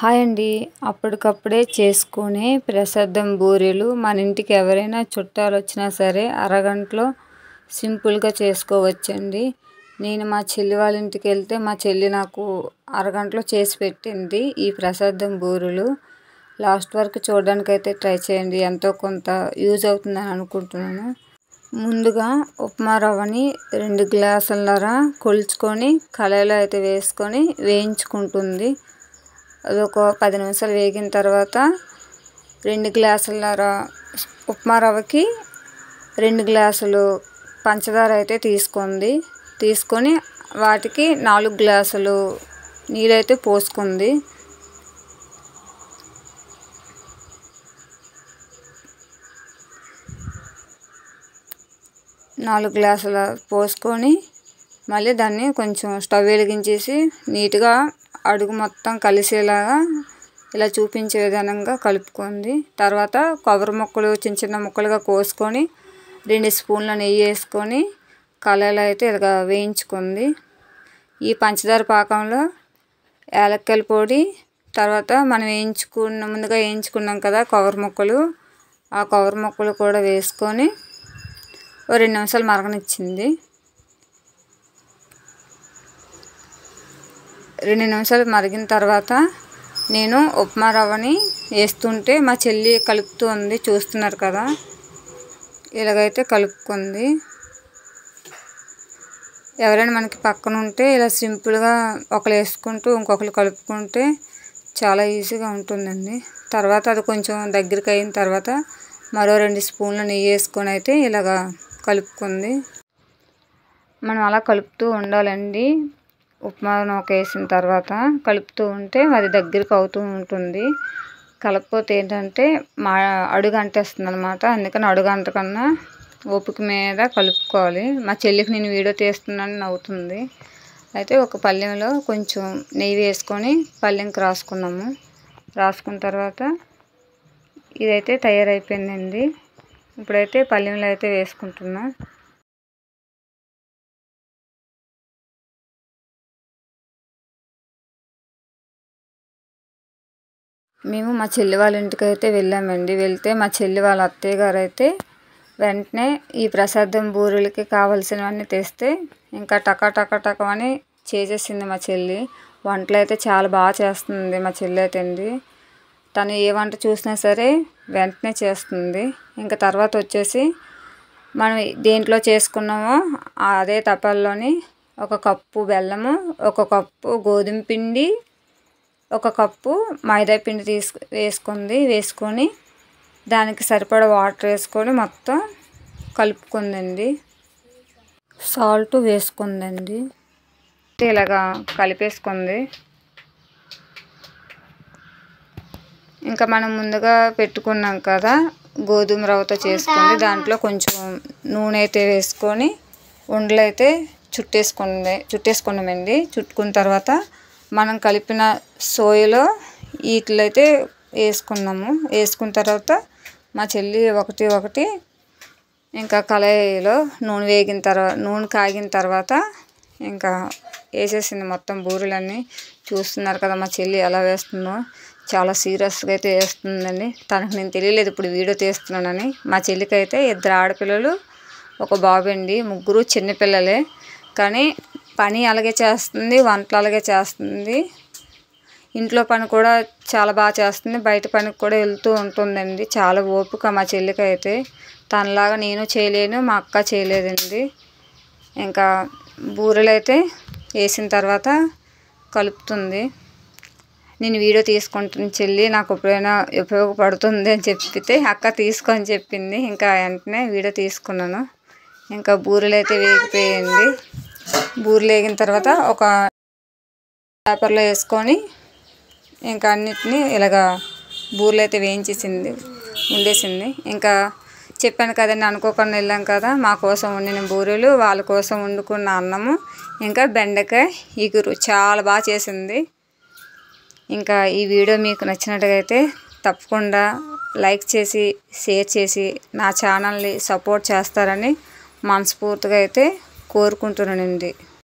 Hi అండి. అప్పటికప్పుడే చేసుకునే ప్రసాదం బూరెలు మన ఇంటికి ఎవరైనా చుట్టాలు వచ్చినా సరే అరగంటలో సింపుల్గా చేసుకోవచ్చండి. నేను మా చెల్లి వాళ్ళ ఇంటికి వెళ్తే మా చెల్లి నాకు అరగంటలో చేసి పెట్టింది ఈ ప్రసాదం బూరెలు. లాస్ట్ వరకు చూడడానికైతే ట్రై చేయండి, ఎంతో కొంత యూజ్ అవుతుందని అనుకుంటున్నాను. ముందుగా ఉప్మా రవ్వని 2 గ్లాసులన్నర కొలుచుకొని కళాయిలో అయితే వేసుకొని వేయించుకుంటుంది. అది ఒక 10 నిమిషాలు వేగిన తర్వాత 2 గ్లాసులన్నర ఉప్మా రవ్వకి 2 గ్లాసులు పంచదార అయితే తీసుకొని వాటికి 4 గ్లాసులు నీళ్ళైతే పోసుకుంది. నాలుగు గ్లాసుల పోసుకొని మళ్ళీ దాన్ని కొంచెం స్టవ్ వెలిగించేసి నీట్గా అడుగు మొత్తం కలిసేలాగా ఇలా చూపించే విధానంగా కలుపుకుంది. తర్వాత కొబ్బరి ముక్కలు చిన్న ముక్కలుగా కోసుకొని 2 స్పూన్ల నెయ్యి వేసుకొని కళాయిలో అయితే ఇలాగా వేయించుకుంది. ఈ పంచదార పాకంలో యాలక్కాయల పొడి, తర్వాత మనం ముందుగా వేయించుకున్నాం కదా కొబ్బరి ముక్కలు, ఆ కొబ్బరి ముక్కలు కూడా వేసుకొని 2 నిమిషాలు మరగనిచ్చింది. 2 నిమిషాలు మరిగిన తర్వాత నేను ఉప్మా రవ్వని వేస్తుంటే మా చెల్లి కలుపుతూ ఉంది, చూస్తున్నారు కదా. ఇలాగైతే కలుపుకుంది. ఎవరైనా మనకి పక్కన ఉంటే ఇలా సింపుల్గా ఒకరు వేసుకుంటూ ఇంకొకరు కలుపుకుంటే చాలా ఈజీగా ఉంటుందండి. తర్వాత అది కొంచెం దగ్గరికి అయిన తర్వాత మరో 2 స్పూన్ల నెయ్యి వేసుకొని అయితే ఇలాగా కలుపుకుంది. మనం అలా కలుపుతూ ఉండాలండి. ఉప్మా నూక వేసిన తర్వాత కలుపుతూ ఉంటే అది దగ్గరికి అవుతూ ఉంటుంది. కలపకపోతే ఏంటంటే అడుగు అంటేస్తుంది అనమాట. అందుకని అడుగు అంటకన్నా ఓపిక మీద కలుపుకోవాలి. మా చెల్లికి నేను వీడియో తీస్తున్నాను నవ్వుతుంది. అయితే ఒక పళ్ళెంలో కొంచెం నెయ్యి వేసుకొని పళ్ళెంకి రాసుకున్న తర్వాత ఇదైతే తయారైపోయిందండి. ఇప్పుడైతే పళ్ళెంలో అయితే వేసుకుంటున్నా. మేము మా చెల్లి వాళ్ళ ఇంటికి అయితే వెళ్ళామండి. వెళ్తే మా చెల్లి వాళ్ళ అత్తయ్య గారు అయితే వెంటనే ఈ ప్రసాదం బూరెలకి కావాల్సినవన్నీ తెస్తే ఇంకా టకమని చేసేసింది మా చెల్లి. వంటలు అయితే చాలా బాగా చేస్తుంది మా చెల్లి అయితే అండి. తను ఏ వంట చూసినా సరే వెంటనే చేస్తుంది. ఇంకా తర్వాత వచ్చేసి మనం దేంట్లో చేసుకున్నామో అదే తపాల్లోని 1 కప్పు బెల్లము, 1 కప్పు గోధుమ పిండి, 1 కప్పు మైదా పిండి వేసుకొని దానికి సరిపడా వాటర్ వేసుకొని మొత్తం కలుపుకుందండి. సాల్ట్ వేసుకుందండి. ఇలాగా కలిపేసుకుంది. ఇంకా మనం ముందుగా పెట్టుకున్నాం కదా గోధుమ రవ్వతో చేసుకుంది. దాంట్లో కొంచెం నూనె అయితే వేసుకొని ఉండలు అయితే చుట్టేసుకున్నామండి. చుట్టుకున్న తర్వాత మనం కలిపిన సోయలో వీటిలో అయితే వేసుకున్న తర్వాత మా చెల్లి ఒకటి ఇంకా కళాయిలో నూనె కాగిన తర్వాత ఇంకా వేసేసింది మొత్తం బూరెలన్నీ. చూస్తున్నారు కదా మా చెల్లి ఎలా వేస్తుందో, చాలా సీరియస్గా అయితే వేస్తుందండి. తనకు నేను తెలియలేదు ఇప్పుడు వీడియో తీస్తున్నానని. మా చెల్లికి అయితే 2 ఆడపిల్లలు 1 బాబు అండి. ముగ్గురు చిన్నపిల్లలే, కానీ పని అలాగే చేస్తుంది, వంటలు అలాగే చేస్తుంది. ఇంట్లో పని కూడా చాలా బాగా చేస్తుంది. బయట పనికి కూడా వెళ్తూ ఉంటుందండి. చాలా ఓపిక మా చెల్లికి అయితే. తనలాగా నేను చేయలేను, మా అక్క చేయలేదండి. ఇంకా బూరెలు అయితే వేసిన తర్వాత కలుపుతుంది. నేను వీడియో తీసుకుంటున్న చెల్లి నాకు ఎప్పుడైనా ఉపయోగపడుతుంది అని చెప్పితే అక్క తీసుకొని చెప్పింది. ఇంకా వెంటనే వీడియో తీసుకున్నాను. ఇంకా బూరెలు అయితే వేగిపోయింది. బూరెలు వేగిన తర్వాత ఒక పేపర్లో వేసుకొని ఇంకా అన్నిటినీ ఇలాగా బూరెలు అయితే ఉండేసింది. ఇంకా చెప్పాను కదండి, అనుకోకుండా వెళ్ళాం కదా. మా కోసం వండిన బూరెలు, వాళ్ళ కోసం వండుకున్న అన్నము, ఇంకా బెండకాయ ఇగురు చాలా బాగా చేసింది. ఇంకా ఈ వీడియో మీకు నచ్చినట్టుగా అయితే తప్పకుండా లైక్ చేసి షేర్ చేసి నా ఛానల్ని సపోర్ట్ చేస్తారని మనస్ఫూర్తిగా అయితే కోరుకుంటున్నానండి.